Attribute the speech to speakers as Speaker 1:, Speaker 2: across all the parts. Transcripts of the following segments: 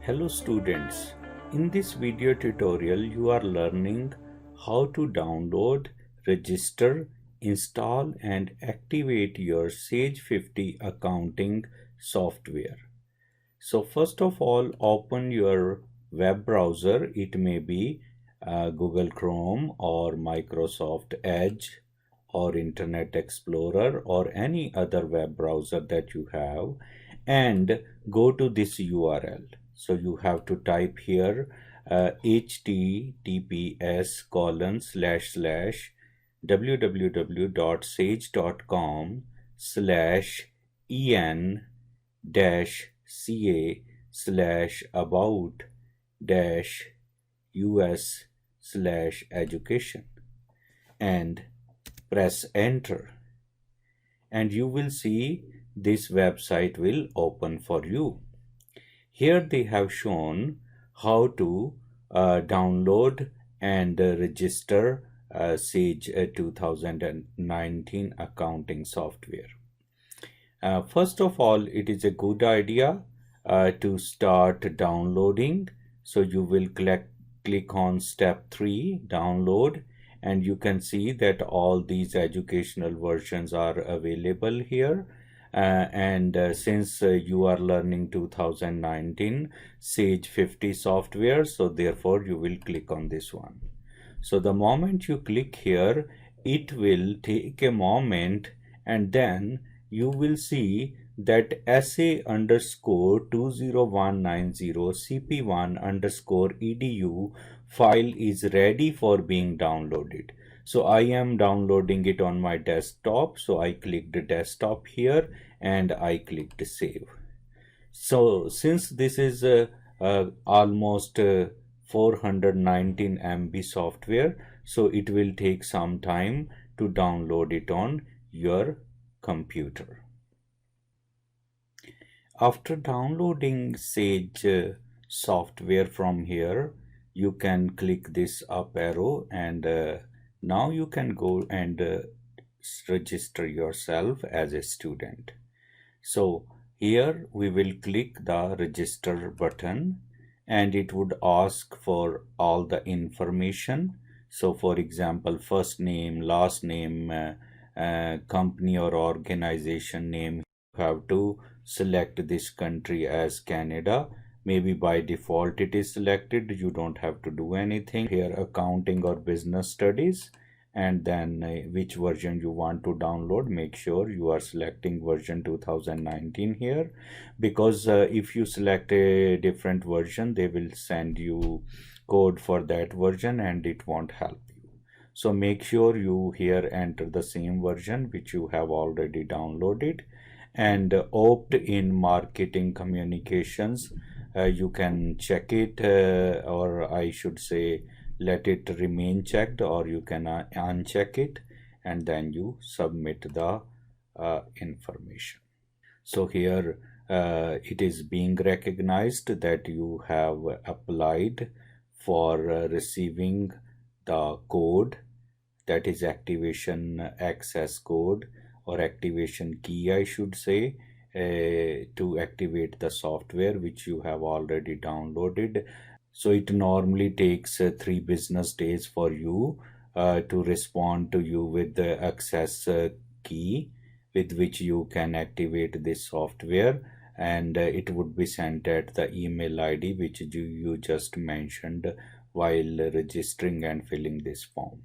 Speaker 1: Hello students, in this video tutorial you are learning how to download, register, install and activate your Sage 50 accounting software. So first of all, open your web browser. It may be Google Chrome or Microsoft Edge or Internet Explorer or any other web browser that you have, and go to this URL. So you have to type here https://www.sage.com/en ca/about-us/education and press enter, and you will see this website will open for you. Here they have shown how to download and register Sage 2019 accounting software. First of all, it is a good idea to start downloading. So you will click on step 3, download, and you can see that all these educational versions are available here. Since you are learning 2019 Sage 50 software, so therefore you will click on this one. So the moment you click here, it will take a moment, and then you will see that SA_20190 CP1_edu file is ready for being downloaded. So I am downloading it on my desktop, so I clicked desktop here and I clicked save. So since this is almost 419 MB software, so it will take some time to download it on your computer. After downloading Sage software from here, you can click this up arrow, and now you can go and register yourself as a student. So here we will click the register button, and it would ask for all the information. So for example, first name, last name, company or organization name. You have to select this country as Canada. Maybe by default it is selected, you don't have to do anything here. Accounting or business studies, and then which version you want to download. Make sure you are selecting version 2019 here, because if you select a different version, they will send you code for that version and it won't help you. So make sure you here enter the same version which you have already downloaded, and opt in marketing communications. You can check it, or I should say let it remain checked, or you can uncheck it, and then you submit the information. So here it is being recognized that you have applied for receiving the code, that is activation access code or activation key, I should say, to activate the software which you have already downloaded. So it normally takes 3 business days for you to respond to you with the access key with which you can activate this software, and it would be sent at the email ID which you just mentioned while registering and filling this form.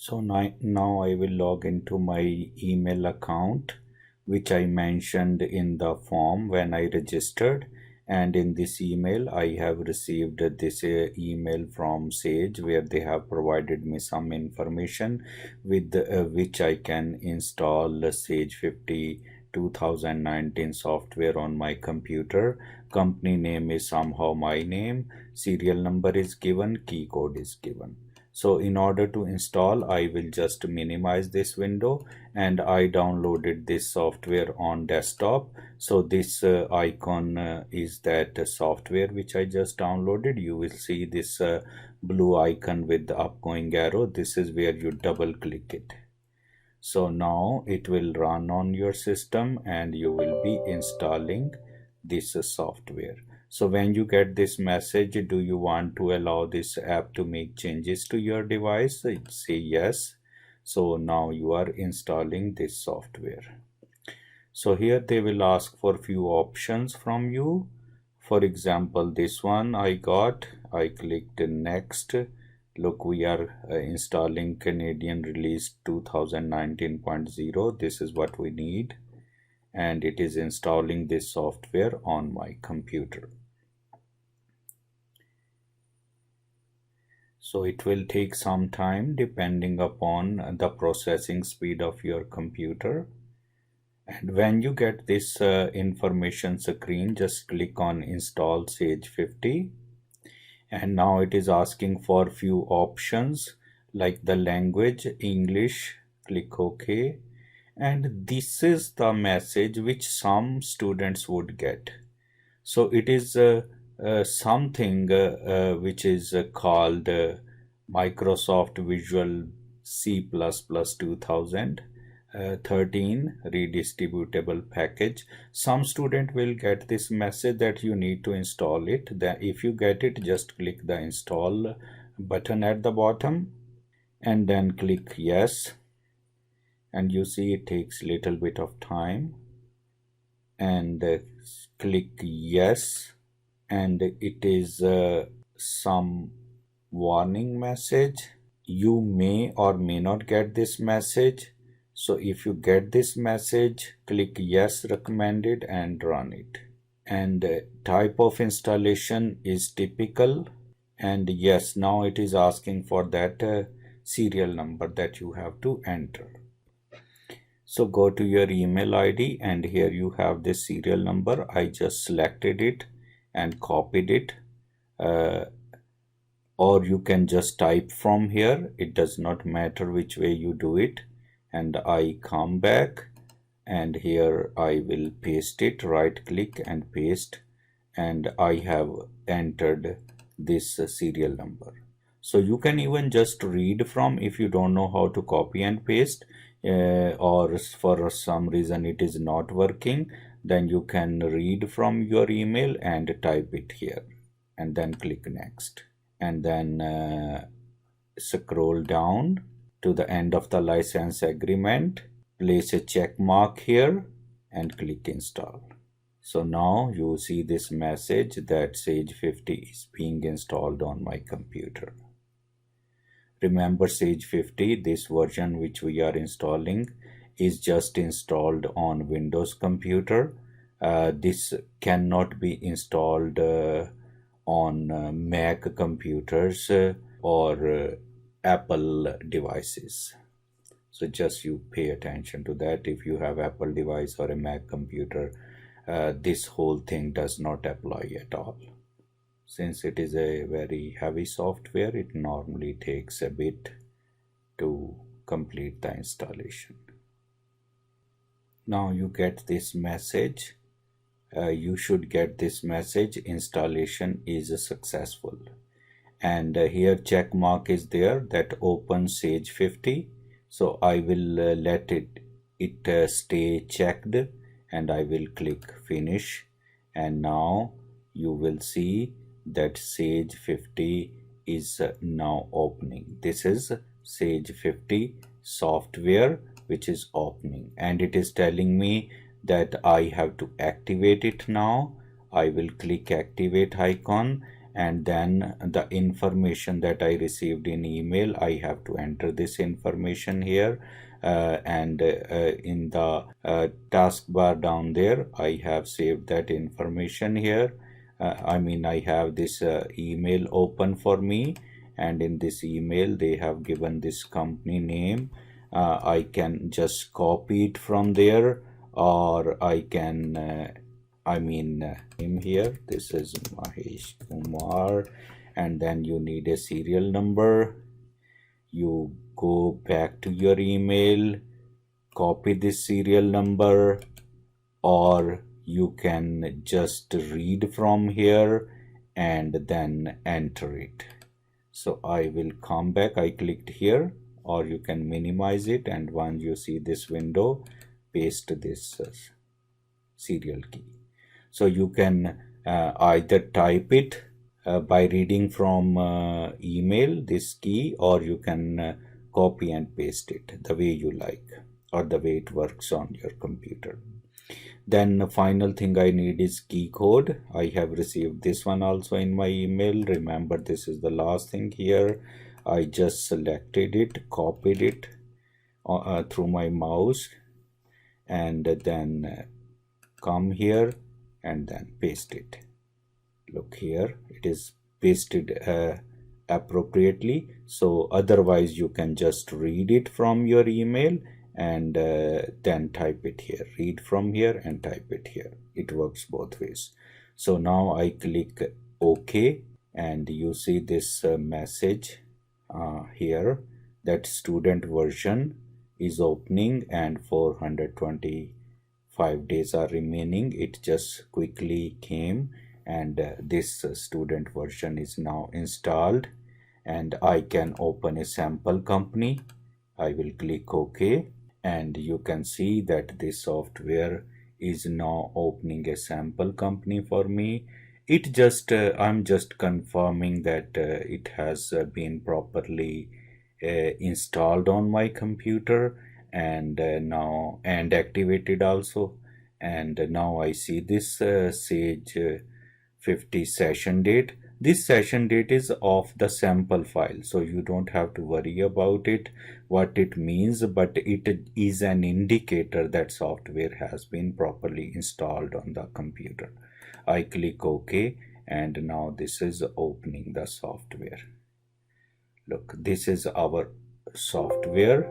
Speaker 1: So now I will log into my email account which I mentioned in the form when I registered, and in this email I have received this email from Sage where they have provided me some information with which I can install Sage 50 2019 software on my computer. Company name is somehow my name, serial number is given, key code is given. So in order to install, I will just minimize this window, and I downloaded this software on desktop. So this icon is that software which I just downloaded. You will see this blue icon with the upgoing arrow. This is where you double click it. So now it will run on your system and you will be installing this software. So when you get this message, do you want to allow this app to make changes to your device? Say yes. So now you are installing this software. So here they will ask for few options from you. For example, this one I clicked next. Look, we are installing Canadian release 2019.0. This is what we need, and it is installing this software on my computer. So it will take some time depending upon the processing speed of your computer. And when you get this information screen, just click on install Sage 50. And now it is asking for few options like the language, English. Click OK. And this is the message which some students would get. So it is something which is called Microsoft Visual C++ 2013 redistributable package. Some student will get this message that you need to install it. If you get it, just click the install button at the bottom and then click yes. And you see it takes little bit of time, and click yes, and it is some warning message. You may or may not get this message. So if you get this message, click yes recommended and run it. And type of installation is typical, and yes, now it is asking for that serial number that you have to enter. So go to your email ID, and here you have this serial number. I just selected it and copied it, or you can just type from here. It does not matter which way you do it. And I come back, and here I will paste it. Right click and paste, and I have entered this serial number. So you can even just read from, if you don't know how to copy and paste, or for some reason it is not working, then you can read from your email and type it here, and then click next, and then scroll down to the end of the license agreement, place a check mark here and click install. So now you see this message that Sage 50 is being installed on my computer. Remember, Sage 50, this version which we are installing, is just installed on Windows computer. This cannot be installed on Mac computers or Apple devices. So just you pay attention to that. If you have Apple device or a Mac computer, this whole thing does not apply at all. Since it is a very heavy software, it normally takes a bit to complete the installation. Now you get this message. You should get this message, installation is successful. And here check mark is there that open Sage 50. So I will let it stay checked, and I will click finish. And now you will see that Sage 50 is now opening. This is Sage 50 software which is opening, and it is telling me that I have to activate it now. I will click activate icon, and then the information that I received in email, I have to enter this information here, and in the taskbar down there I have saved that information here. I have this email open for me, and in this email they have given this company name. I can just copy it from there, or I can name here, this is Mahesh Kumar, and then you need a serial number. You go back to your email, copy this serial number, or you can just read from here and then enter it. So I will come back. I clicked here, or you can minimize it, and once you see this window, paste this serial key. So you can either type it by reading from email, this key, or you can copy and paste it the way you like, or the way it works on your computer. Then the final thing I need is key code. I have received this one also in my email. Remember, this is the last thing here. I just selected it, copied it through my mouse, and then come here and then paste it. Look here, it is pasted appropriately. So otherwise you can just read it from your email and then type it here. Read from here and type it here. It works both ways. So now I click OK, and you see this message here that student version is opening and 425 days are remaining. It just quickly came, and this student version is now installed, and I can open a sample company. I will click OK, and you can see that this software is now opening a sample company for me. It just I'm just confirming that it has been properly installed on my computer, and now and activated also. And now I see this Sage 50 session date. This session date is of the sample file, so you don't have to worry about it, what it means, but it is an indicator that software has been properly installed on the computer. I click OK, and now this is opening the software. Look, this is our software.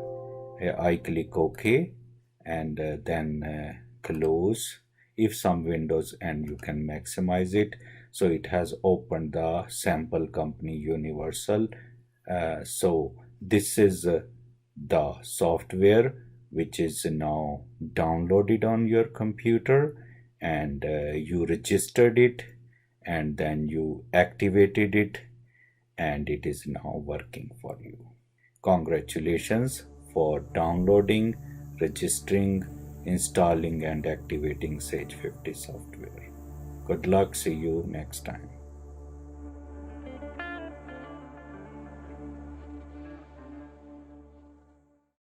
Speaker 1: I click OK, and then close if some windows, and you can maximize it. So it has opened the sample company universal. So this is the software which is now downloaded on your computer, and you registered it, and then you activated it, and it is now working for you. Congratulations for downloading, registering, installing and activating Sage 50 software. Good luck. See you next time.